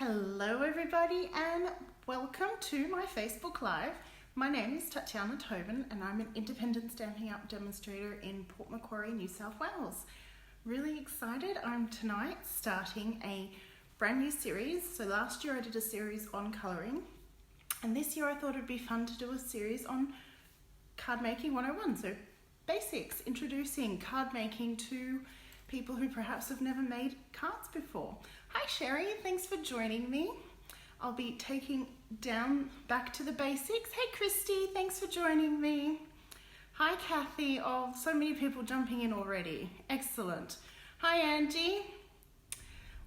Hello everybody and welcome to my Facebook Live. My name is Tatiana and I'm an independent Stampin' Up! Demonstrator in Port Macquarie, New South Wales. Really excited. I'm tonight starting a brand new series. So last year I did a series on colouring and this year I thought it'd be fun to do a series on card making 101. So basics, introducing card making to people who perhaps have never made cards before. Hi Sherry, thanks for joining me. I'll be taking down back to the basics. Hey Christy, thanks for joining me. Hi Kathy, oh so many people jumping in already. Excellent. Hi Angie.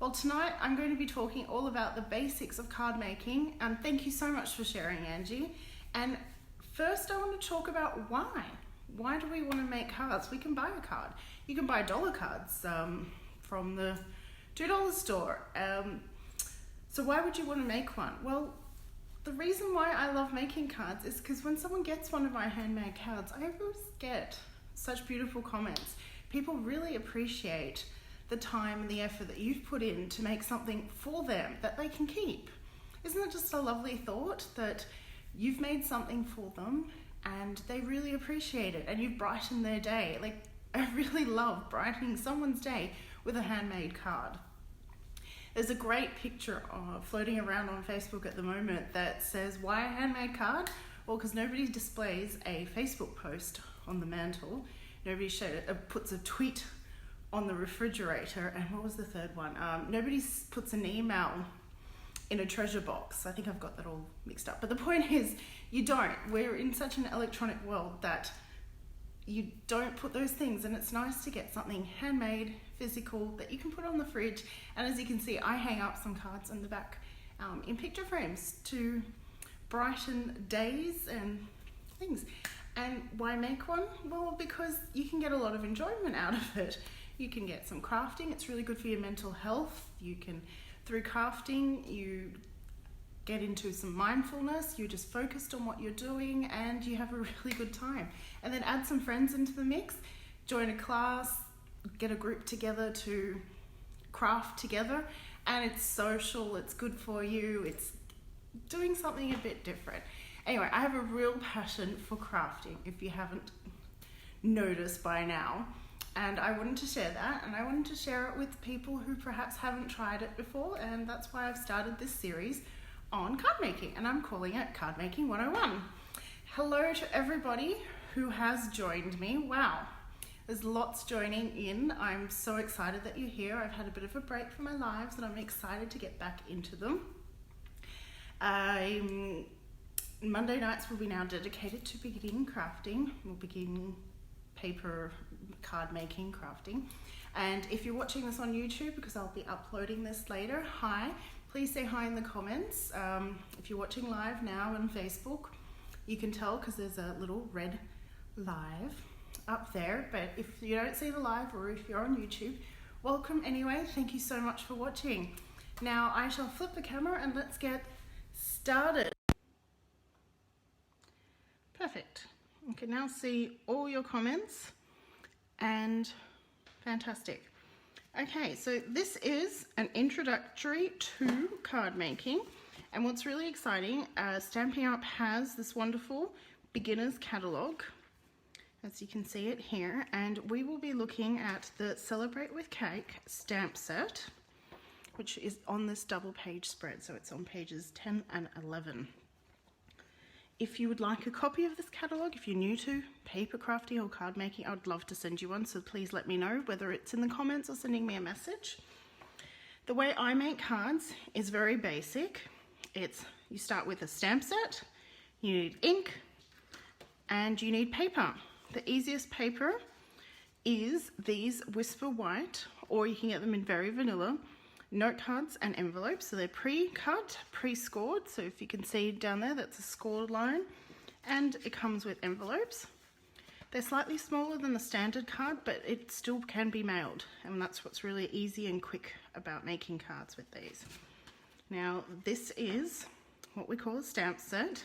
Well tonight I'm going to be talking all about the basics of card making and thank you so much for sharing Angie. And first I want to talk about why. Why do we want to make cards? We can buy a card. You can buy dollar cards from the $2 store. So why would you want to make one? Well, the reason why I love making cards is because when someone gets one of my handmade cards, I always get such beautiful comments. People really appreciate the time and the effort that you've put in to make something for them that they can keep. Isn't it just a lovely thought that you've made something for them and they really appreciate it and you've brightened their day? Like, I really love brightening someone's day with a handmade card. There's a great picture floating around on Facebook at the moment that says, why a handmade card? Well, because nobody displays a Facebook post on the mantle. Nobody puts a tweet on the refrigerator. And what was the third one? Nobody puts an email in a treasure box. I think I've got that all mixed up. But the point is, you don't. We're in such an electronic world that you don't put those things, and it's nice to get something handmade, physical, that you can put on the fridge. And as you can see, I hang up some cards in the back in picture frames to brighten days and things. And why make one? Well, because you can get a lot of enjoyment out of it. You can get some crafting. It's really good for your mental health. You can, through crafting, you get into some mindfulness, you're just focused on what you're doing and you have a really good time. And then add some friends into the mix, join a class, get a group together to craft together, and it's social, it's good for you, it's doing something a bit different. Anyway, I have a real passion for crafting, if you haven't noticed by now. And I wanted to share that, and I wanted to share it with people who perhaps haven't tried it before, and that's why I've started this series on card making, and I'm calling it Card Making 101. Hello to everybody who has joined me. Wow, there's lots joining in. I'm so excited that you're here. I've had a bit of a break from my lives and I'm excited to get back into them. Monday nights will be now dedicated to beginning crafting. We'll begin paper card making, crafting. And if you're watching this on YouTube, because I'll be uploading this later, hi. Please say hi in the comments. If you're watching live now on Facebook, you can tell because there's a little red live up there. But if you don't see the live or if you're on YouTube, welcome anyway. Thank you so much for watching. Now I shall flip the camera and let's get started. Perfect. You can now see all your comments and fantastic. Okay, so this is an introductory to card making, and what's really exciting, Stampin' Up! Has this wonderful beginner's catalogue, as you can see it here, and we will be looking at the Celebrate with Cake stamp set, which is on this double page spread, so it's on pages 10 and 11. If you would like a copy of this catalogue, if you're new to paper crafting or card making, I would love to send you one, so please let me know, whether it's in the comments or sending me a message. The way I make cards is very basic. You start with a stamp set, you need ink, and you need paper. The easiest paper is these Whisper White, or you can get them in very vanilla note cards and envelopes. So they're pre-cut, pre-scored. So if you can see down there, that's a scored line, and it comes with envelopes. They're slightly smaller than the standard card, but it still can be mailed, and that's what's really easy and quick about making cards with these. Now this is what we call a stamp set.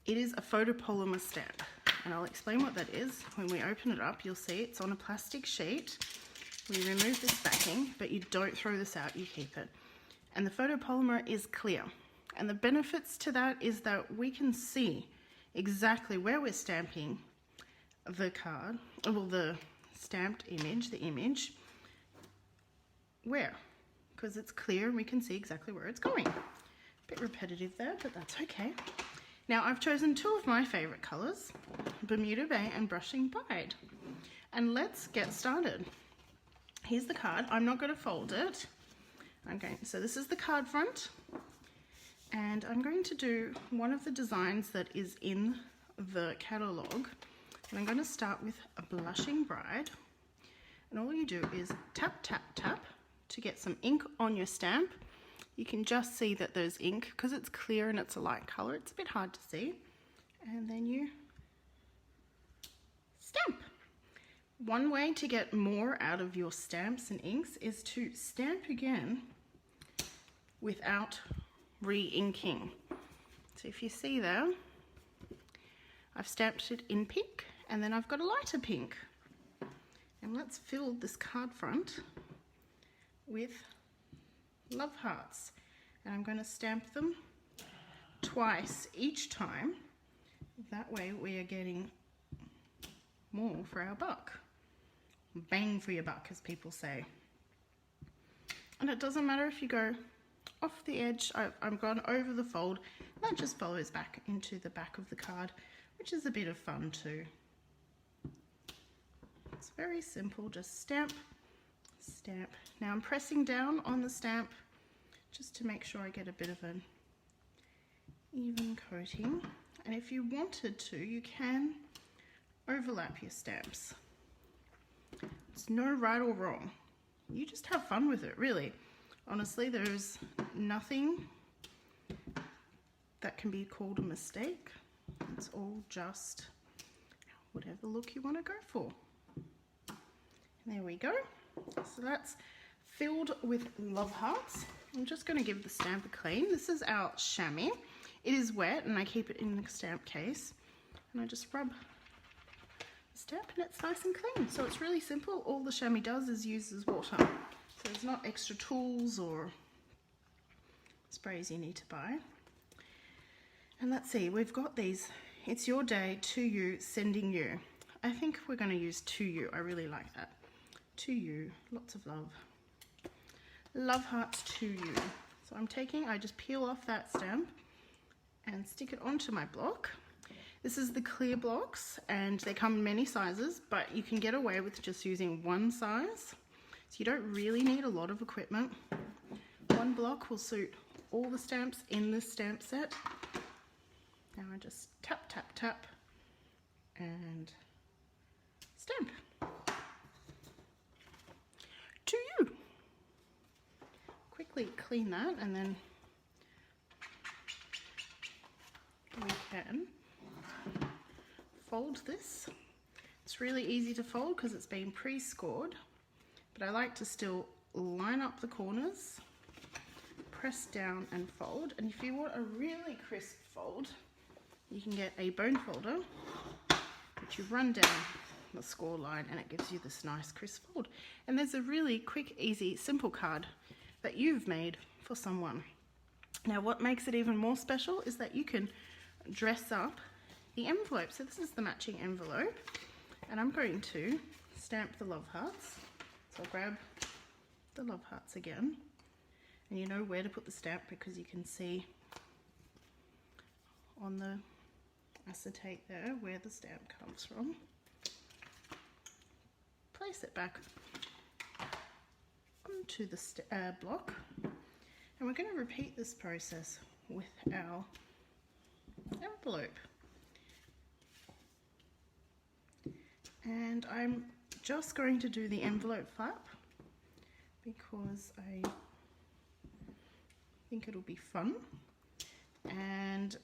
It is a photopolymer stamp, and I'll explain what that is. When we open it up, you'll see it's on a plastic sheet. We remove this backing, but you don't throw this out, you keep it. and the photopolymer is clear. And the benefits to that is that we can see exactly where we're stamping the card, well, the stamped image, the image, where, because it's clear and we can see exactly where it's going. A bit repetitive there, but that's okay. Now I've chosen two of my favorite colors, Bermuda Bay and Brushing Bride. And let's get started. Here's the card. I'm not going to fold it. Okay, so this is the card front. And I'm going to do one of the designs that is in the catalogue. And I'm going to start with a Blushing Bride. And all you do is tap, tap, tap to get some ink on your stamp. You can just see that there's ink because it's clear and it's a light colour. It's a bit hard to see. And then you stamp. One way to get more out of your stamps and inks is to stamp again without re-inking. So if you see there, I've stamped it in pink and then I've got a lighter pink. And let's fill this card front with love hearts. And I'm going to stamp them twice each time. That way we are getting more for our buck. Bang for your buck, as people say. And it doesn't matter if you go off the edge. I've gone over the fold. That just follows back into the back of the card, which is a bit of fun too. It's very simple, just stamp, stamp. Now I'm pressing down on the stamp just to make sure I get a bit of an even coating. And if you wanted to, you can overlap your stamps. It's no right or wrong. You just have fun with it, really. Honestly, there's nothing that can be called a mistake. It's all just whatever look you want to go for. There we go. So that's filled with love hearts. I'm just going to give the stamp a clean. This is our chamois. It is wet and I keep it in the stamp case. And I just rub the stamp and it's nice and clean. So it's really simple. All the chamois does is uses water. So there's not extra tools or sprays you need to buy. And let's see, we've got these. It's your day, to you, sending you. I think we're going to use to you. I really like that. To you, lots of love. Love hearts to you. So I just peel off that stamp and stick it onto my block. This is the clear blocks and they come in many sizes, but you can get away with just using one size. So you don't really need a lot of equipment. One block will suit all the stamps in this stamp set. Now I just tap, tap, tap and stamp. To you. Quickly clean that and then we can fold this. It's really easy to fold because it's been pre-scored, but I like to still line up the corners, press down and fold. And if you want a really crisp fold, you can get a bone folder, which you run down the score line and it gives you this nice crisp fold. And there's a really quick, easy, simple card that you've made for someone. Now what makes it even more special is that you can dress up the envelope. So this is the matching envelope and I'm going to stamp the love hearts. So I'll grab the love hearts again and you know where to put the stamp because you can see on the acetate there where the stamp comes from. Place it back onto the block and we're going to repeat this process with our envelope. And I'm just going to do the envelope flap because I think it'll be fun. And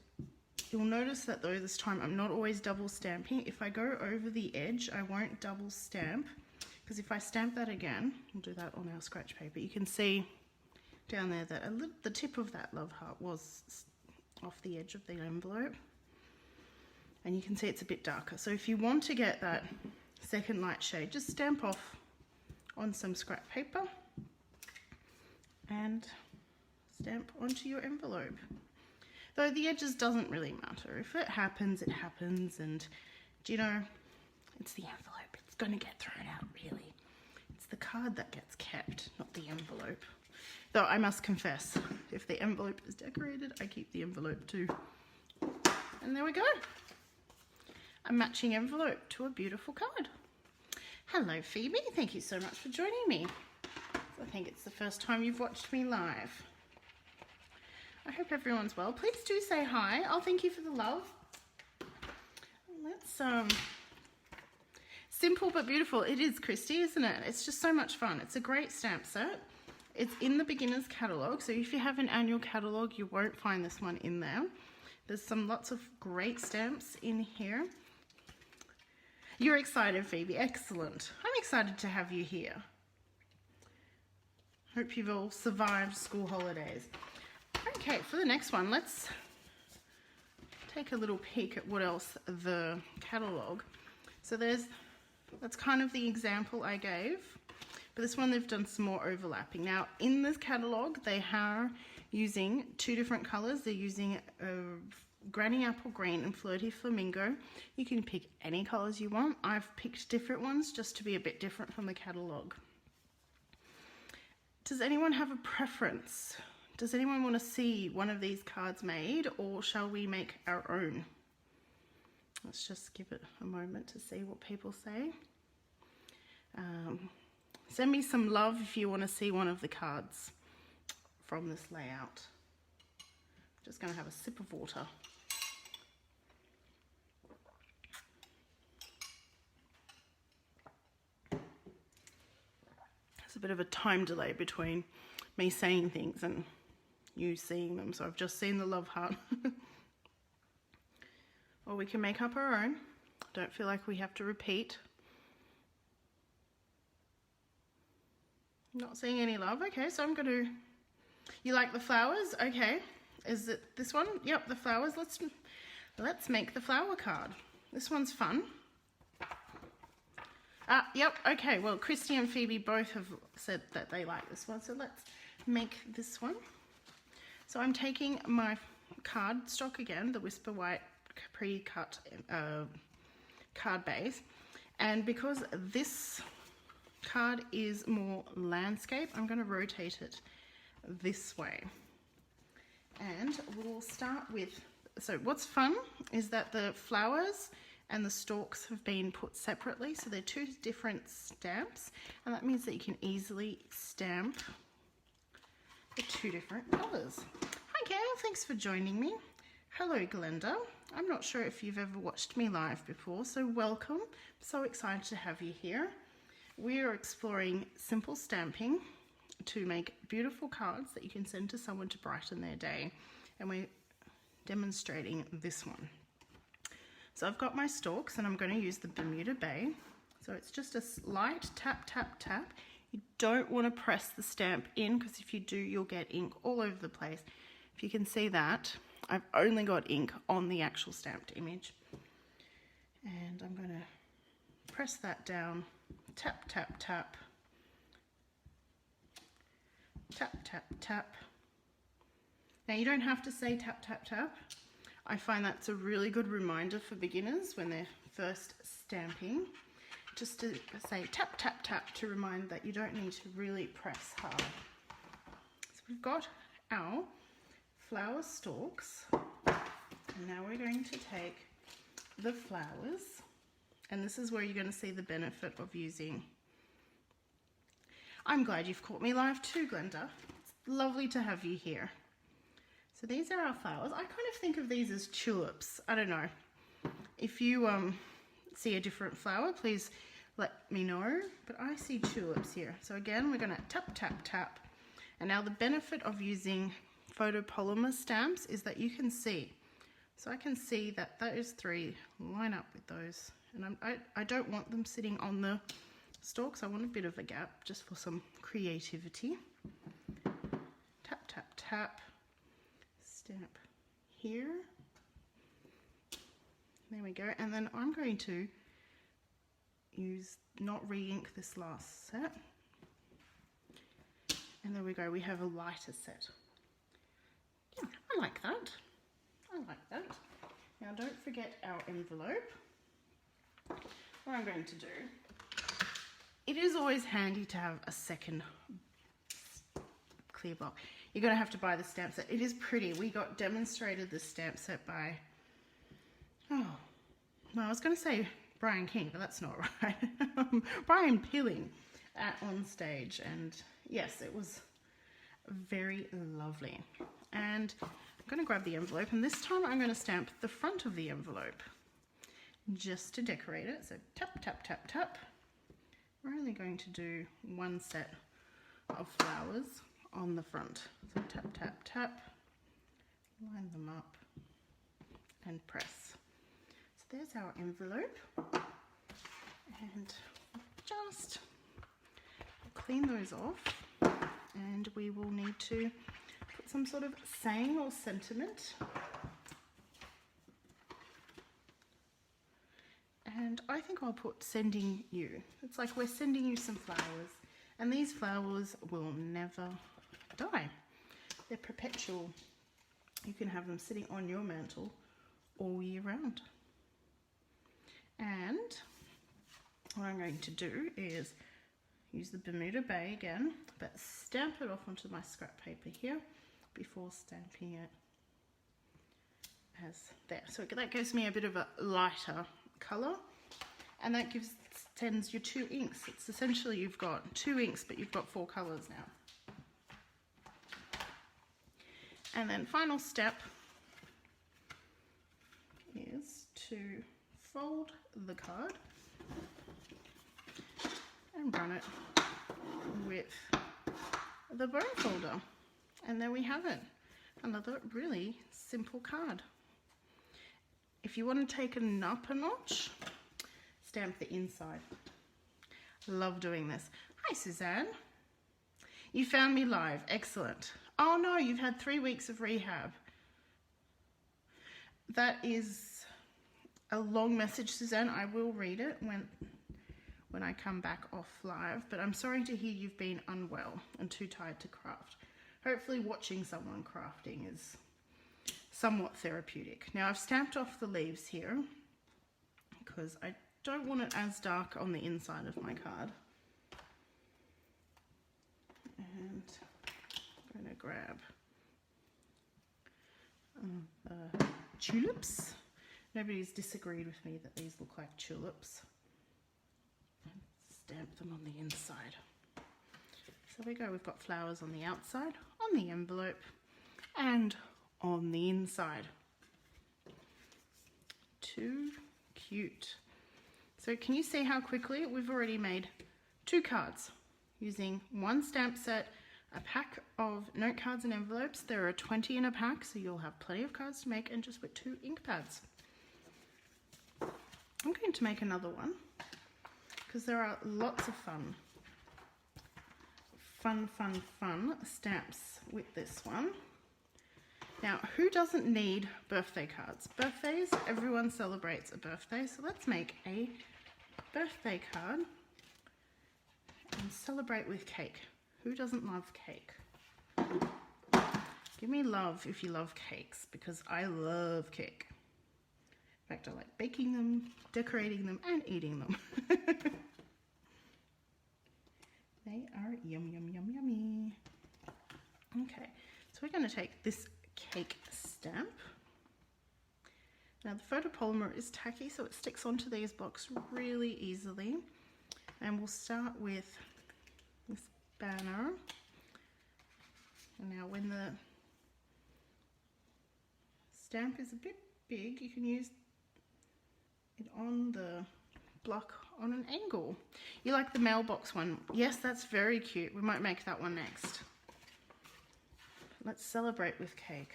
you'll notice that though this time I'm not always double stamping. If I go over the edge, I won't double stamp because if I stamp that again, we'll do that on our scratch paper, you can see down there that the tip of that love heart was off the edge of the envelope. And you can see it's a bit darker. So if you want to get that second light shade, just stamp off on some scrap paper and stamp onto your envelope. Though the edges doesn't really matter. If it happens, it happens, and do you know, it's the envelope. It's going to get thrown out, really. It's the card that gets kept, not the envelope. Though I must confess, if the envelope is decorated, I keep the envelope too. And there we go. A matching envelope to a beautiful card. Hello, Phoebe. Thank you so much for joining me. I think it's the first time you've watched me live. I hope everyone's well. Please do say hi. I'll thank you for the love. Let's, simple but beautiful. It is, Christy, isn't it? It's just so much fun. It's a great stamp set. It's in the beginner's catalogue. So if you have an annual catalogue, you won't find this one in there. There's lots of great stamps in here. You're excited, Phoebe. Excellent. I'm excited to have you here. Hope you've all survived school holidays. Okay, for the next one, let's take a little peek at what else the catalogue. So that's kind of the example I gave, but this one they've done some more overlapping. Now in this catalogue they are using two different colours. They're using Granny Apple Green and Flirty Flamingo. You can pick any colours you want. I've picked different ones just to be a bit different from the catalogue. Does anyone have a preference? Does anyone want to see one of these cards made, or shall we make our own? Let's just give it a moment to see what people say. Send me some love if you want to see one of the cards from this layout. I'm just going to have a sip of water. There's a bit of a time delay between me saying things and you seeing them, so I've just seen the love heart. Or we can make up our own. Don't feel like we have to repeat. Not seeing any love. Okay, so I'm going to... You like the flowers? Okay. Is it this one? Yep, the flowers. Let's make the flower card. This one's fun. Yep, okay. Well, Christy and Phoebe both have said that they like this one, so let's make this one. So I'm taking my card stock again, the Whisper White pre-cut card base, and because this card is more landscape, I'm going to rotate it this way. And we'll start with, so what's fun is that the flowers and the stalks have been put separately, so they're two different stamps, and that means that you can easily stamp the two different colours. Hi Gail, thanks for joining me. Hello Glenda. I'm not sure if you've ever watched me live before, so welcome. I'm so excited to have you here. We are exploring simple stamping to make beautiful cards that you can send to someone to brighten their day, and we're demonstrating this one. So I've got my stalks and I'm going to use the Bermuda Bay. So it's just a light tap, tap, tap. You don't want to press the stamp in, because if you do, you'll get ink all over the place. If you can see that, I've only got ink on the actual stamped image. And I'm going to press that down, tap, tap, tap, tap, tap, tap. Now you don't have to say tap, tap, tap. I find that's a really good reminder for beginners when they're first stamping, just to say tap, tap, tap, to remind that you don't need to really press hard. So we've got our flower stalks, and now we're going to take the flowers, and this is where you're going to see the benefit of using... I'm glad you've caught me live too, Glenda. It's lovely to have you here. So these are our flowers. I kind of think of these as tulips. I don't know. If you see a different flower, please let me know. But I see tulips here. So again, we're going to tap, tap, tap. And now the benefit of using photopolymer stamps is that you can see. So I can see that those three line up with those. And I don't want them sitting on the stalks. I want a bit of a gap just for some creativity. Tap, tap, tap. Stamp here. There we go. And then I'm going to not re-ink this last set. And there we go. We have a lighter set. don't forget our envelope. What I'm going to do, it is always handy to have a second clear block. You're going to have to buy the stamp set. It is pretty. We got demonstrated the stamp set by, oh, no, I was going to say Brian King, but that's not right. Brian Pilling on stage. And yes, it was very lovely. And I'm going to grab the envelope, and this time I'm going to stamp the front of the envelope just to decorate it. So tap, tap, tap, tap. We're only going to do one set of flowers on the front. So tap, tap, tap, line them up and press. So there's our envelope, and just clean those off, and we will need to put some sort of saying or sentiment. And I think I'll put sending you. It's like we're sending you some flowers, and these flowers will never die. They're perpetual. You can have them sitting on your mantle all year round. And what I'm going to do is use the Bermuda Bay again, but stamp it off onto my scrap paper here before stamping it as there. So that gives me a bit of a lighter colour, and that sends your 2 inks. It's essentially you've got 2 inks, but you've got 4 colours now. And then final step is to fold the card and run it with the bone folder. And there we have it. Another really simple card. If you want to take it up a notch, stamp the inside. Love doing this. Hi, Suzanne. You found me live. Excellent. Oh no, you've had 3 weeks of rehab. That is a long message, Suzanne. I will read it when I come back off live, but I'm sorry to hear you've been unwell and too tired to craft. Hopefully watching someone crafting is somewhat therapeutic. Now I've stamped off the leaves here because I don't want it as dark on the inside of my card. And I'm going to grab tulips. Nobody's disagreed with me that these look like tulips. Stamp them on the inside. So there we go, we've got flowers on the outside, on the envelope, and on the inside. Too cute. So can you see how quickly we've already made 2 cards using 1 stamp set, a pack of note cards and envelopes. There are 20 in a pack, so you'll have plenty of cards to make, and just with 2 ink pads. I'm going to make another one because there are lots of fun stamps with this one. Now, who doesn't need birthday cards? Birthdays, everyone celebrates a birthday, so let's make a birthday card and celebrate with cake. Who doesn't love cake? Give me love if you love cakes, because I love cake. In fact, I like baking them, decorating them, and eating them. They are yum, yum, yum, yummy. Okay, so we're going to take this cake stamp. Now the photopolymer is tacky, so it sticks onto these blocks really easily. And we'll start with this banner. And now when the stamp is a bit big, you can use it on the block on an angle. You like the mailbox one? Yes, that's very cute. We might make that one next. Let's celebrate with cake.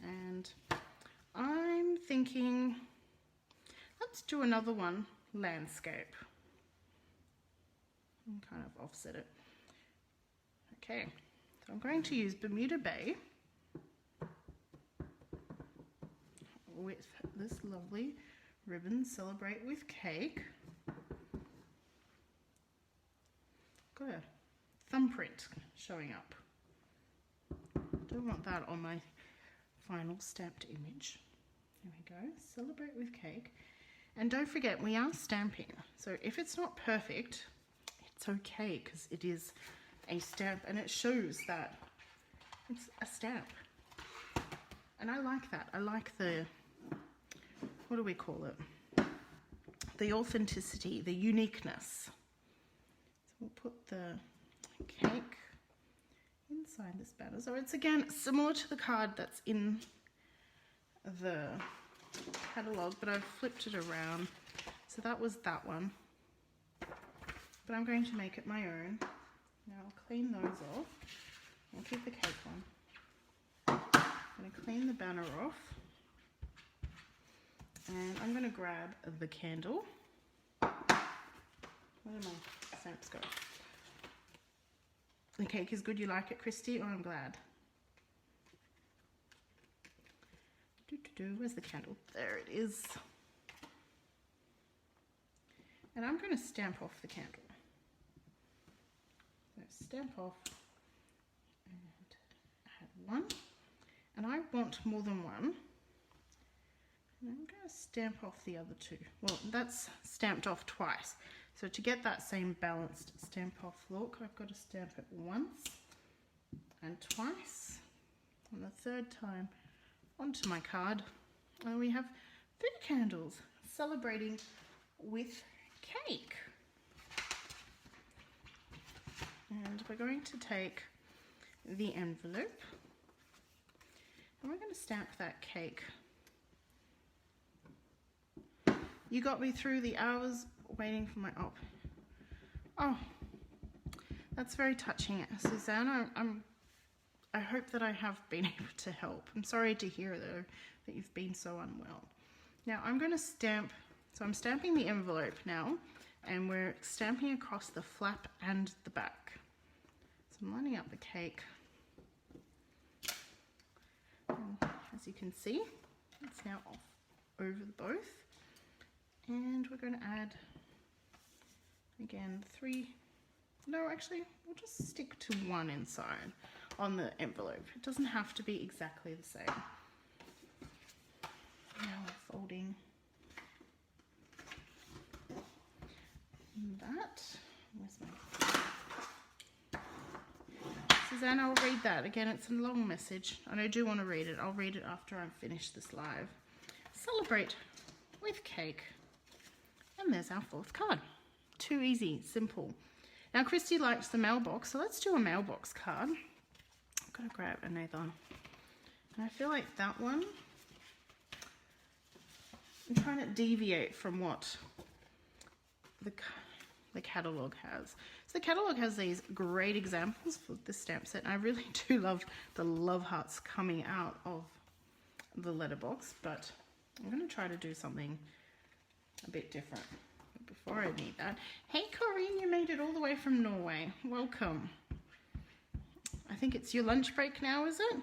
And I'm thinking, let's do another one, landscape. And kind of offset it. Okay, so I'm going to use Bermuda Bay with this lovely ribbon, celebrate with cake. Got a thumbprint showing up. Don't want that on my final stamped image. There we go. Celebrate with cake. And don't forget, we are stamping. So if it's not perfect, it's okay, because it is a stamp and it shows that it's a stamp. And I like that. I like the, what do we call it? The authenticity, the uniqueness. So we'll put the cake inside this banner. So it's again similar to the card that's in the catalogue, but I've flipped it around. So that was that one. But I'm going to make it my own. Now I'll clean those off. I'll keep the cake one. I'm going to clean the banner off. And I'm going to grab the candle. Where did my stamps go? The cake is good. You like it, Christy? Oh, I'm glad. Where's the candle? There it is. And I'm going to stamp off the candle. So stamp off and add one. And I want more than one. And I'm going to stamp off the other two. Well, that's stamped off twice. So to get that same balanced stamp off look, I've got to stamp it once and twice. And the third time onto my card. And we have food candles celebrating with cake. And we're going to take the envelope and we're going to stamp that cake. You got me through the hours waiting for my op. Oh, that's very touching, Susanna. I hope that I have been able to help. I'm sorry to hear though that you've been so unwell. Now I'm going to stamp, so I'm stamping the envelope now, and we're stamping across the flap and the back. So I'm lining up the cake. And as you can see, it's now off over both. And we're going to add, again, we'll just stick to one inside on the envelope. It doesn't have to be exactly the same. Now we're folding that. Where's my... Susanna, I'll read that. Again, it's a long message, and I do want to read it. I'll read it after I finish this live. Celebrate with cake. And there's our fourth card. Too easy, simple. Now, Christy likes the mailbox, so let's do a mailbox card. I've got to grab another. And I feel like that one, I'm trying to deviate from what the catalogue has. So the catalogue has these great examples for the stamp set. And I really do love the love hearts coming out of the letterbox, but I'm going to try to do something a bit different. But before I need that, hey Corinne, you made it all the way from Norway. Welcome. I think it's your lunch break now, is it?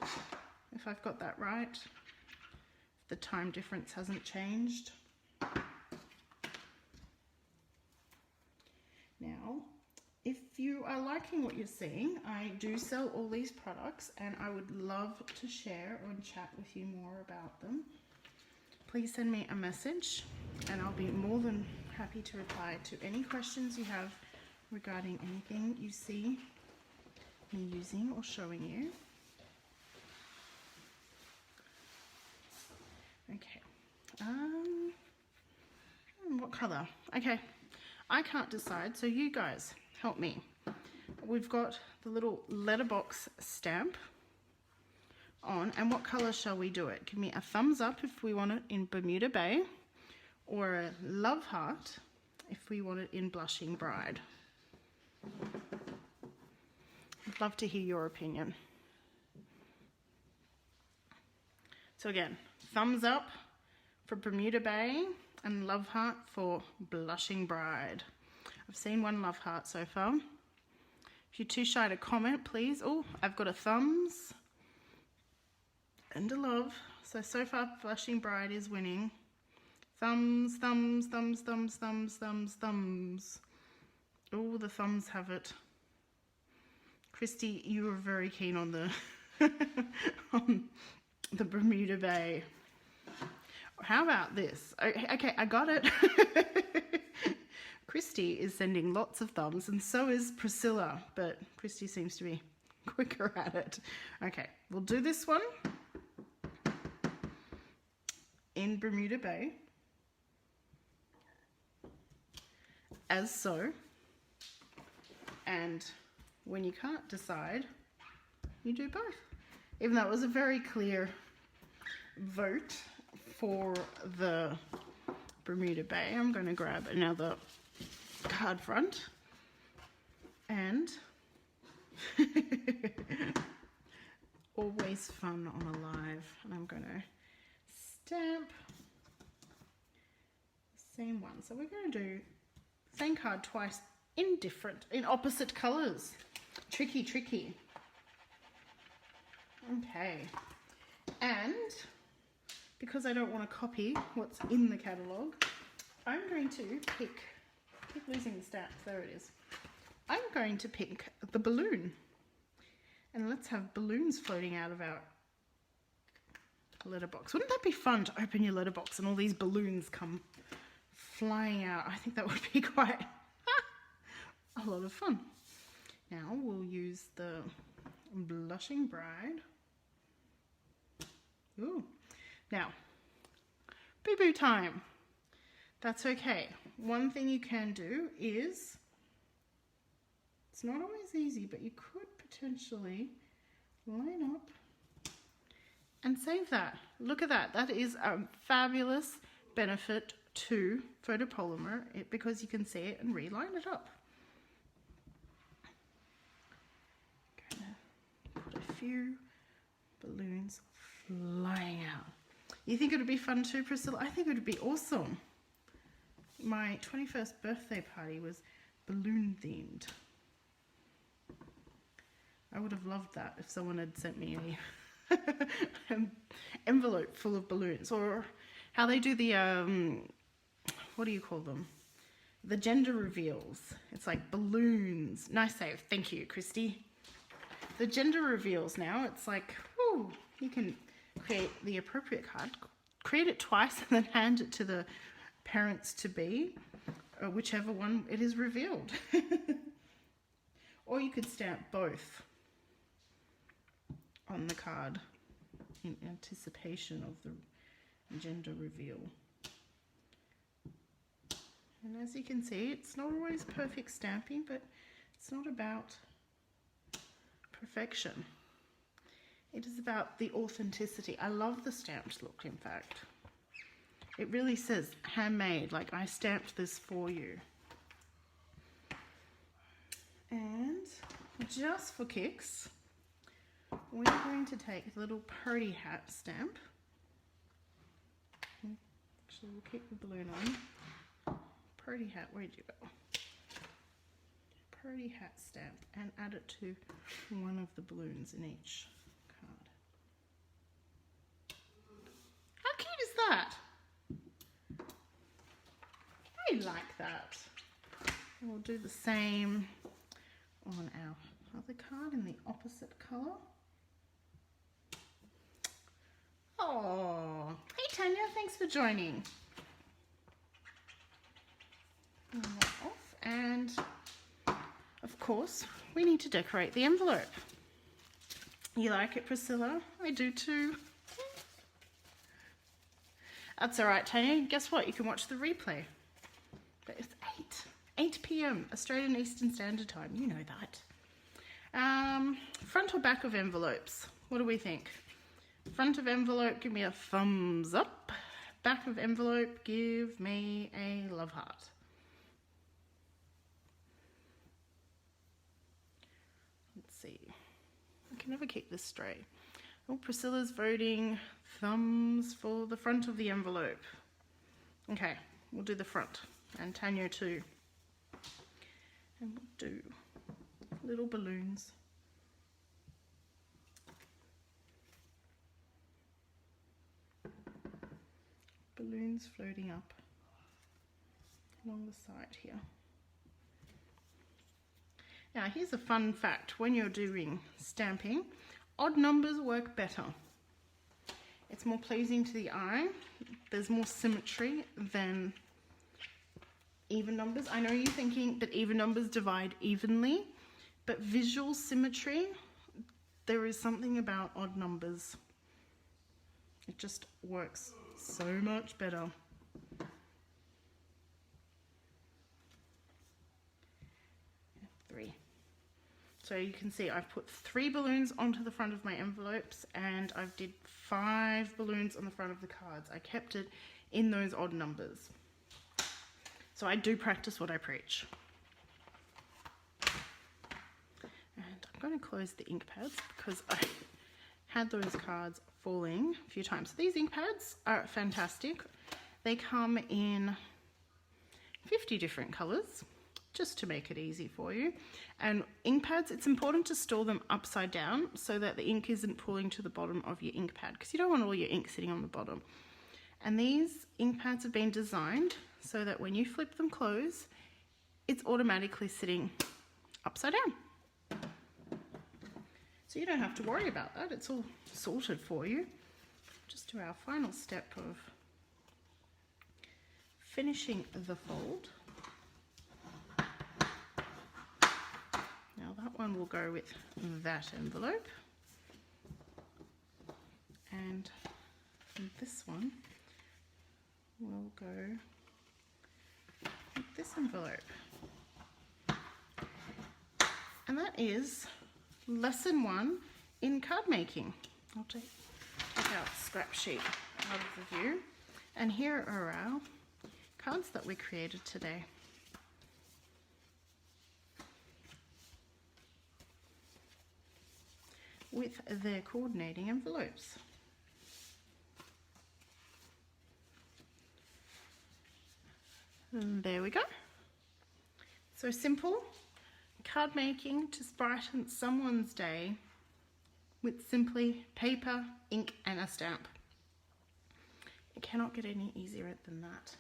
If I've got that right. If the time difference hasn't changed. Now, if you are liking what you're seeing, I do sell all these products and I would love to share or chat with you more about them. Please send me a message and I'll be more than happy to reply to any questions you have regarding anything you see me using or showing you. Okay. What color? Okay. I can't decide, so you guys help me. We've got the little letterbox stamp on, and what color shall we do it? Give me a thumbs up if we want it in Bermuda Bay, or a love heart if we want it in Blushing Bride. I'd love to hear your opinion. So again, thumbs up for Bermuda Bay and love heart for Blushing Bride. I've seen one love heart so far. If you're too shy to comment, please. Oh, I've got a thumbs and a love. So far Blushing Bride is winning. Thumbs, thumbs, thumbs, thumbs, thumbs, thumbs, thumbs. Oh, the thumbs have it. Christy, you were very keen on the on the Bermuda Bay. How about this? Okay, I got it. Christy is sending lots of thumbs, and so is Priscilla, but Christy seems to be quicker at it. Okay, we'll do this one in Bermuda Bay, as so. And when you can't decide, you do both. Even though it was a very clear vote for the Bermuda Bay, I'm going to grab another card front and always fun on a live, and I'm going to stamp the same one. So we're going to do the same card twice in opposite colors. Tricky, tricky. Okay, and because I don't want to copy what's in the catalogue, I'm going to pick, keep losing the stamps, there it is. I'm going to pick the balloon, and let's have balloons floating out of our letterbox. Wouldn't that be fun to open your letterbox and all these balloons come flying out? I think that would be quite a lot of fun. Now we'll use the Blushing Bride. Ooh. Now, boo-boo time. That's okay. One thing you can do is, it's not always easy, but you could potentially line up and save that. Look at that. That is a fabulous benefit to photopolymer because you can see it and reline it up. Gonna put a few balloons flying out. You think it would be fun too, Priscilla? I think it would be awesome. My 21st birthday party was balloon themed. I would have loved that if someone had sent me an envelope full of balloons, or how they do the, what do you call them? The gender reveals. It's like balloons. Nice save. Thank you, Christy. The gender reveals now, it's like, whoo, you can create the appropriate card, create it twice, and then hand it to the parents-to-be, or whichever one it is revealed. Or you could stamp both on the card in anticipation of the gender reveal. And as you can see, it's not always perfect stamping, but it's not about perfection. It is about the authenticity. I love the stamped look, in fact. It really says handmade, like I stamped this for you. And just for kicks, we're going to take a little party hat stamp. Actually, we'll keep the balloon on. Party hat, where'd you go? Party hat stamp, and add it to one of the balloons in each card. How cute is that? I like that. And we'll do the same on our other card in the opposite colour. Oh, hey Tanya, thanks for joining. Pull that off, and of course we need to decorate the envelope. You like it, Priscilla? I do too. That's all right, Tanya. Guess what? You can watch the replay. But it's 8 p.m. Australian Eastern Standard Time. You know that. Front or back of envelopes? What do we think? Front of envelope, give me a thumbs up. Back of envelope, give me a love heart. Let's see. I can never keep this straight. Oh, Priscilla's voting thumbs for the front of the envelope. Okay, we'll do the front. And Tanya too. And we'll do little balloons. Balloons floating up along the side here. Now here's a fun fact. When you're doing stamping, odd numbers work better. It's more pleasing to the eye. There's more symmetry than even numbers. I know you're thinking that even numbers divide evenly, but visual symmetry, there is something about odd numbers. It just works so much better. Three. So you can see I've put 3 balloons onto the front of my envelopes, and I've did 5 balloons on the front of the cards. I kept it in those odd numbers. So I do practice what I preach. And I'm going to close the ink pads because I had those cards falling a few times. So these ink pads are fantastic. They come in 50 different colors, just to make it easy for you. And ink pads, it's important to store them upside down so that the ink isn't pooling to the bottom of your ink pad, because you don't want all your ink sitting on the bottom. And these ink pads have been designed so that when you flip them close, it's automatically sitting upside down. So you don't have to worry about that. It's all sorted for you. Just do our final step of finishing the fold. Now that one will go with that envelope, and this one will go with this envelope. And that is lesson 1 in card making. I'll take our scrap sheet out of the view, and here are our cards that we created today. With their coordinating envelopes. And there we go. So simple card making to brighten someone's day with simply paper, ink and a stamp. It cannot get any easier than that.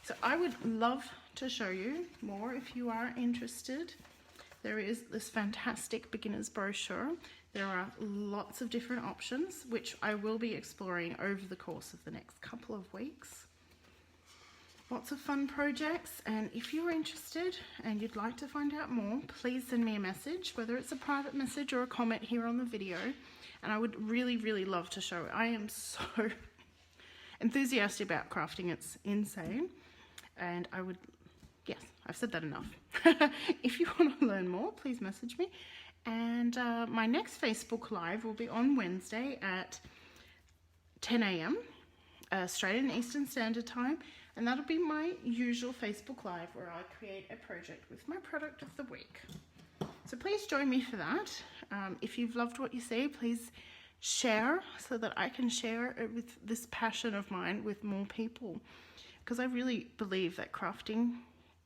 So I would love to show you more if you are interested. There is this fantastic beginner's brochure. There are lots of different options, which I will be exploring over the course of the next couple of weeks. Lots of fun projects, and if you're interested and you'd like to find out more, please send me a message, whether it's a private message or a comment here on the video, and I would really, really love to show it. I am so enthusiastic about crafting, it's insane, and I would, yes, I've said that enough. If you want to learn more, please message me. And my next Facebook Live will be on Wednesday at 10 a.m. Australian Eastern Standard Time. And that'll be my usual Facebook Live where I create a project with my product of the week. So please join me for that. If you've loved what you see, please share so that I can share it with this passion of mine with more people. Because I really believe that crafting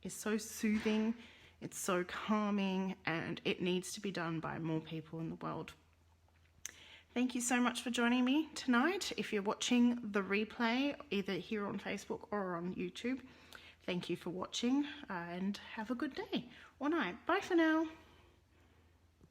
is so soothing, it's so calming, and it needs to be done by more people in the world. Thank you so much for joining me tonight. If you're watching the replay, either here on Facebook or on YouTube, thank you for watching, and have a good day or night. Bye for now.